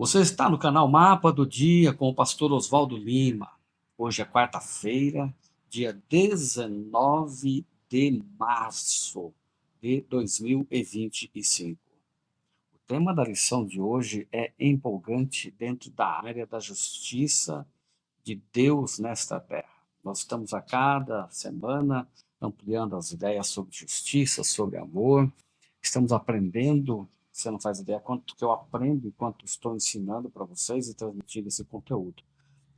Você está no canal Mapa do Dia com o pastor Oswaldo Lima. Hoje é quarta-feira, dia 19 de março de 2025. O tema da lição de hoje é empolgante dentro da área da justiça de Deus nesta terra. Nós estamos a cada semana ampliando as ideias sobre justiça, sobre amor. Estamos aprendendo, você não faz ideia quanto que eu aprendo enquanto estou ensinando para vocês e transmitindo esse conteúdo.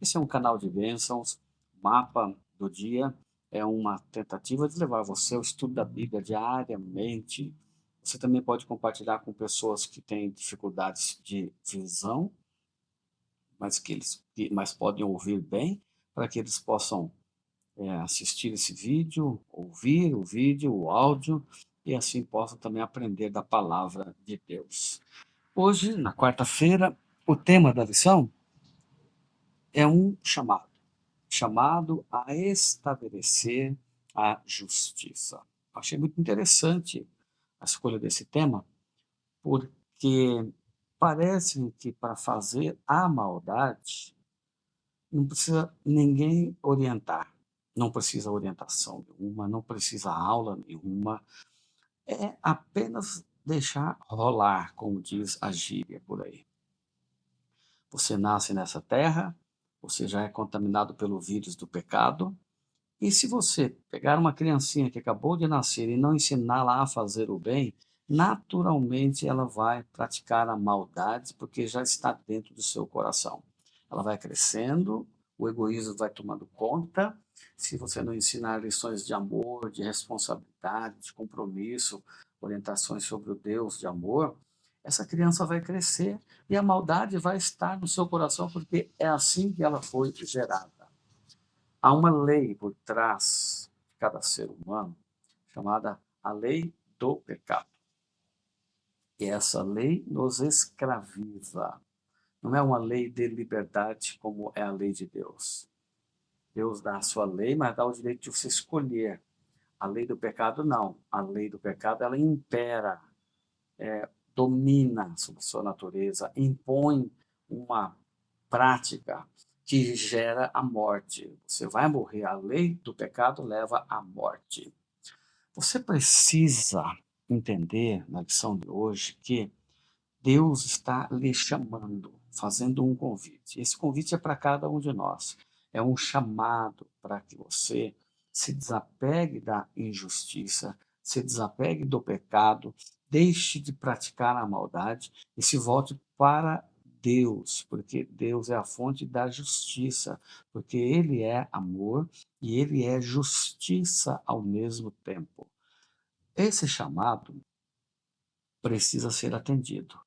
Esse é um canal de bênçãos, Mapa do Dia, é uma tentativa de levar você ao estudo da Bíblia diariamente. Você também pode compartilhar com pessoas que têm dificuldades de visão, mas podem ouvir bem, para que eles possam assistir esse vídeo, ouvir o vídeo, o áudio, e assim possam também aprender da palavra de Deus. Hoje, na quarta-feira, o tema da lição é um chamado a estabelecer a justiça. Achei muito interessante a escolha desse tema, porque parece que para fazer a maldade não precisa ninguém orientar, não precisa orientação nenhuma, não precisa aula nenhuma, é apenas deixar rolar, como diz a gíria por aí. Você nasce nessa terra, você já é contaminado pelo vírus do pecado, e se você pegar uma criancinha que acabou de nascer e não ensiná-la a fazer o bem, naturalmente ela vai praticar a maldade, porque já está dentro do seu coração. Ela vai crescendo, o egoísmo vai tomando conta. Se você não ensinar lições de amor, de responsabilidade, de compromisso, orientações sobre o Deus de amor, essa criança vai crescer e a maldade vai estar no seu coração, porque é assim que ela foi gerada. Há uma lei por trás de cada ser humano, chamada a lei do pecado. E essa lei nos escraviza. Não é uma lei de liberdade como é a lei de Deus. Deus dá a sua lei, mas dá o direito de você escolher. A lei do pecado, não. A lei do pecado, ela impera, domina sobre a sua natureza, impõe uma prática que gera a morte. Você vai morrer. A lei do pecado leva à morte. Você precisa entender na lição de hoje que Deus está lhe chamando, fazendo um convite. Esse convite é para cada um de nós. É um chamado para que você se desapegue da injustiça, se desapegue do pecado, deixe de praticar a maldade e se volte para Deus, porque Deus é a fonte da justiça, porque Ele é amor e Ele é justiça ao mesmo tempo. Esse chamado precisa ser atendido.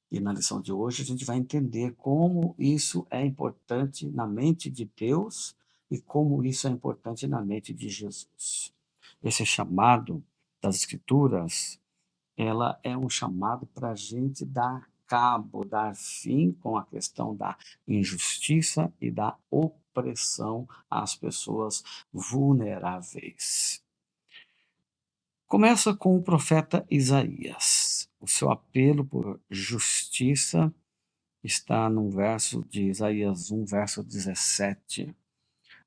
E na lição de hoje a gente vai entender como isso é importante na mente de Deus e como isso é importante na mente de Jesus. Esse chamado das Escrituras, ela é um chamado para a gente dar cabo, dar fim com a questão da injustiça e da opressão às pessoas vulneráveis. Começa com o profeta Isaías. O seu apelo por justiça está no verso de Isaías 1, verso 17.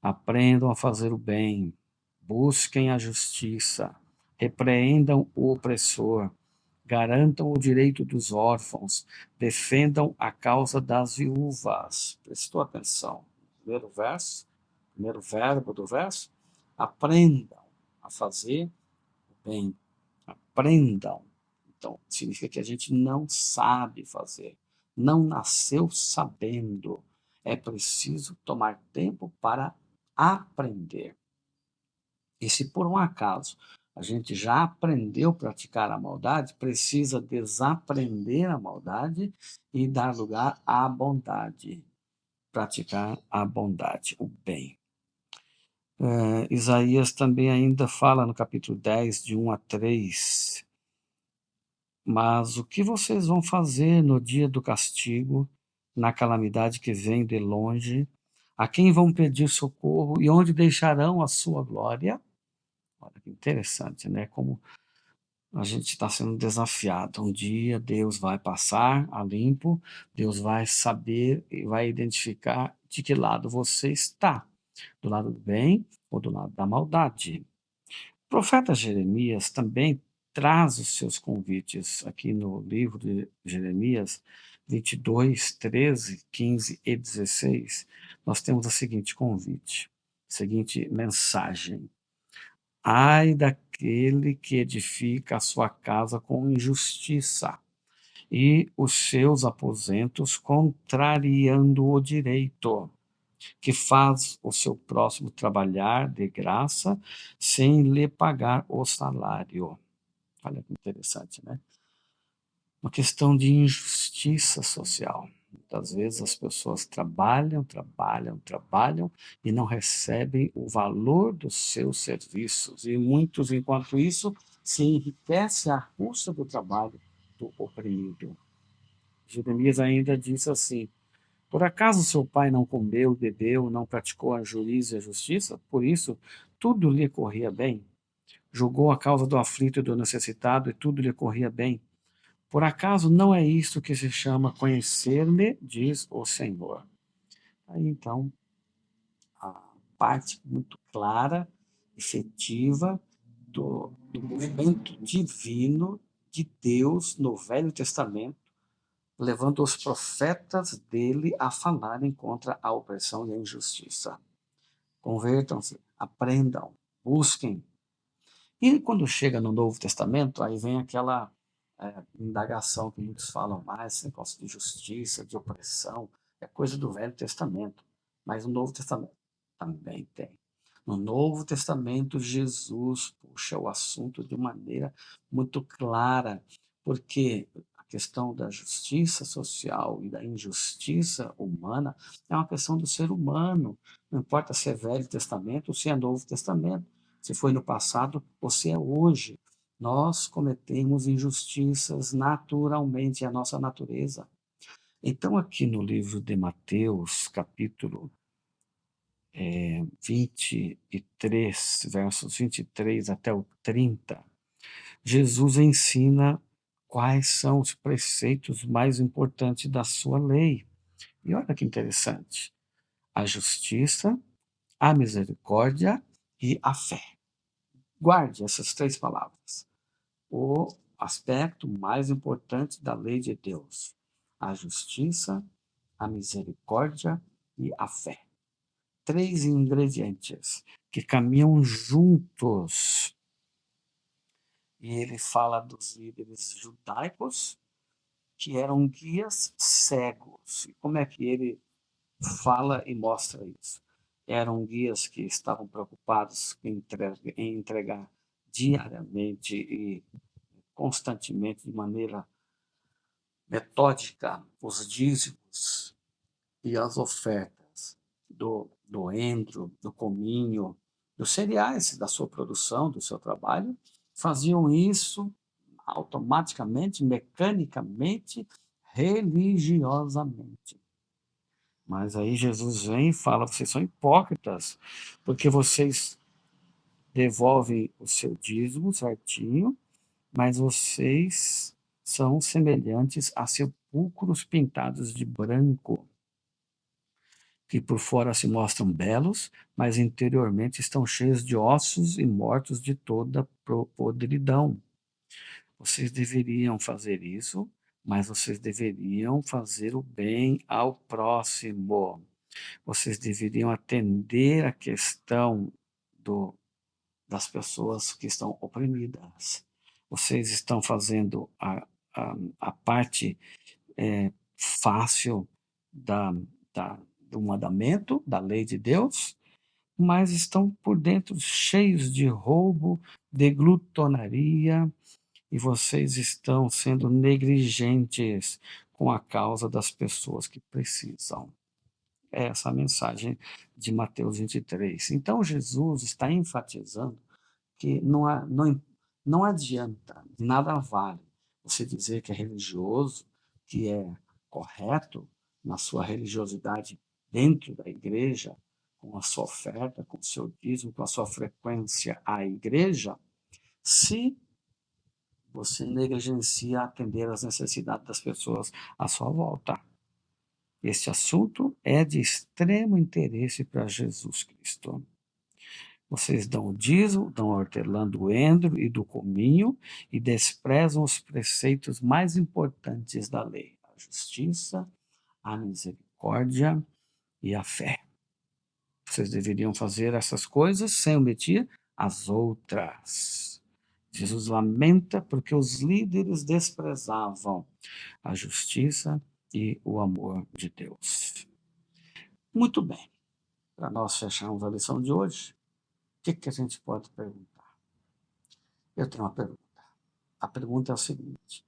Aprendam a fazer o bem, busquem a justiça, repreendam o opressor, garantam o direito dos órfãos, defendam a causa das viúvas. Prestou atenção? Primeiro verso, primeiro verbo do verso. Aprendam a fazer bem, aprendam. Então, significa que a gente não sabe fazer, não nasceu sabendo. É preciso tomar tempo para aprender. E se por um acaso a gente já aprendeu a praticar a maldade, precisa desaprender a maldade e dar lugar à bondade. Praticar a bondade, o bem. Isaías também ainda fala no capítulo 10, de 1 a 3. Mas o que vocês vão fazer no dia do castigo, na calamidade que vem de longe? A quem vão pedir socorro e onde deixarão a sua glória? Olha que interessante, né? Como A gente está sendo desafiado. Um dia Deus vai passar a limpo, Deus vai saber e vai identificar de que lado você está, do lado do bem ou do lado da maldade. O profeta Jeremias também traz os seus convites aqui no livro de Jeremias 22, 13, 15 e 16. Nós temos o seguinte convite, a seguinte mensagem: ai daquele que edifica a sua casa com injustiça e os seus aposentos contrariando o direito, que faz o seu próximo trabalhar de graça sem lhe pagar o salário. Olha que interessante, né? Uma questão de injustiça social. Muitas vezes as pessoas trabalham, trabalham, trabalham e não recebem o valor dos seus serviços. E muitos, enquanto isso, se enriquecem à custa do trabalho do oprimido. Jeremias ainda diz assim: por acaso seu pai não comeu, bebeu, não praticou a juízo e a justiça? Por isso, tudo lhe corria bem. Julgou a causa do aflito e do necessitado, e tudo lhe corria bem. Por acaso não é isto que se chama conhecer-me, diz o Senhor. Aí então, a parte muito clara, efetiva, do movimento divino de Deus no Velho Testamento, levando os profetas dele a falarem contra a opressão e a injustiça. Convertam-se, aprendam, busquem. E quando chega no Novo Testamento, aí vem aquela indagação que muitos falam, esse negócio de justiça, de opressão, é coisa do Velho Testamento. Mas no Novo Testamento também tem. No Novo Testamento, Jesus puxa o assunto de maneira muito clara, porque a questão da justiça social e da injustiça humana é uma questão do ser humano. Não importa se é Velho Testamento ou se é Novo Testamento, se foi no passado ou se é hoje. Nós cometemos injustiças naturalmente, é a nossa natureza. Então, aqui no livro de Mateus, capítulo 23, versos 23 até o 30, Jesus ensina quais são os preceitos mais importantes da sua lei. E olha que interessante: a justiça, a misericórdia e a fé. Guarde essas três palavras. O aspecto mais importante da lei de Deus: a justiça, a misericórdia e a fé. Três ingredientes que caminham juntos. E ele fala dos líderes judaicos, que eram guias cegos. E como é que ele fala e mostra isso? Eram guias que estavam preocupados em entregar diariamente e constantemente, de maneira metódica, os dízimos e as ofertas do endro, do cominho, dos cereais da sua produção, do seu trabalho, faziam isso automaticamente, mecanicamente, religiosamente. Mas aí Jesus vem e fala: vocês são hipócritas, porque vocês devolvem o seu dízimo certinho, mas vocês são semelhantes a sepulcros pintados de branco, que por fora se mostram belos, mas interiormente estão cheios de ossos e mortos de toda podridão. Vocês deveriam fazer isso, mas vocês deveriam fazer o bem ao próximo. Vocês deveriam atender a questão do, das pessoas que estão oprimidas. Vocês estão fazendo a parte fácil da, da, do mandamento, da lei de Deus, mas estão por dentro cheios de roubo, de glutonaria, e vocês estão sendo negligentes com a causa das pessoas que precisam. É essa a mensagem de Mateus 23. Então, Jesus está enfatizando que não adianta, nada vale você dizer que é religioso, que é correto na sua religiosidade dentro da igreja, com a sua oferta, com o seu dízimo, com a sua frequência à igreja, se você negligencia atender às necessidades das pessoas à sua volta. Este assunto é de extremo interesse para Jesus Cristo. Vocês dão o dízimo, dão a hortelã do endro e do cominho e desprezam os preceitos mais importantes da lei: a justiça, a misericórdia e a fé. Vocês deveriam fazer essas coisas sem omitir as outras. Jesus lamenta porque os líderes desprezavam a justiça e o amor de Deus. Muito bem, para nós fecharmos a lição de hoje, o que a gente pode perguntar? Eu tenho uma pergunta. A pergunta é a seguinte: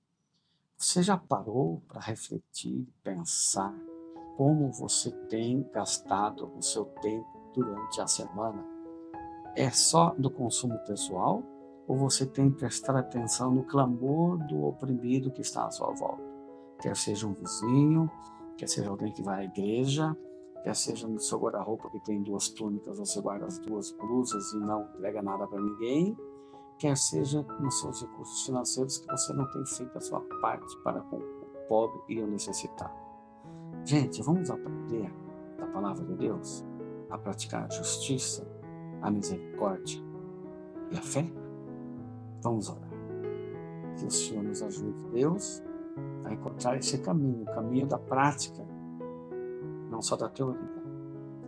você já parou para refletir, pensar como você tem gastado o seu tempo durante a semana? É só do consumo pessoal ou você tem que prestar atenção no clamor do oprimido que está à sua volta? Quer seja um vizinho, quer seja alguém que vai à igreja, quer seja no seu guarda-roupa que tem 2 túnicas, você guarda as 2 blusas e não entrega nada para ninguém, quer seja nos seus recursos financeiros que você não tem feito a sua parte para com o pobre e o necessitado. Gente, vamos aprender da palavra de Deus a praticar a justiça, a misericórdia e a fé? Vamos orar. Que o Senhor nos ajude, Deus, a encontrar esse caminho, o caminho da prática, não só da teoria.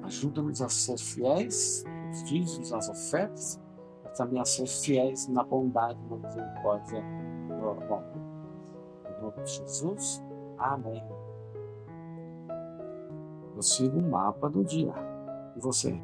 Ajuda-nos a ser fiéis aos dízimos, às ofertas, mas também a ser fiéis na bondade, na misericórdia do amor. Em nome de Jesus, amém. Eu sigo o mapa do dia. E você?